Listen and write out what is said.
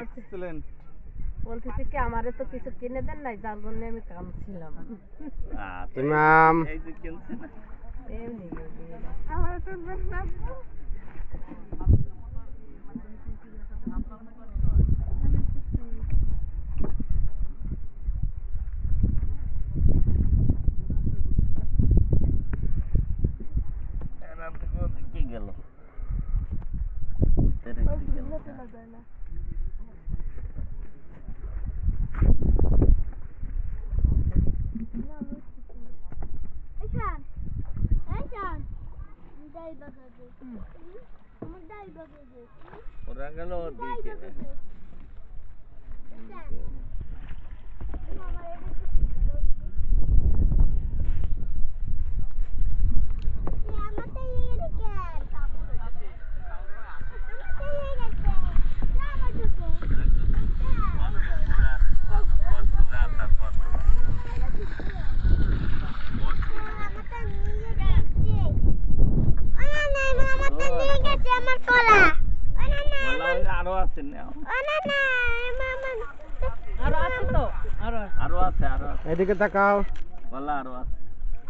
Excellent. বলতেছি কি আমারে তো কিছু কিনে দেন নাই, যার জন্য আমি কামছিলাম। ইমাম এই যে কিনছে না এমনি আমার তো না কি গেল ওরা গেল ওদিকে আরো আছে না আরো আছে তো, আরো আছে এদিকে তাকাও বলা আরো আছে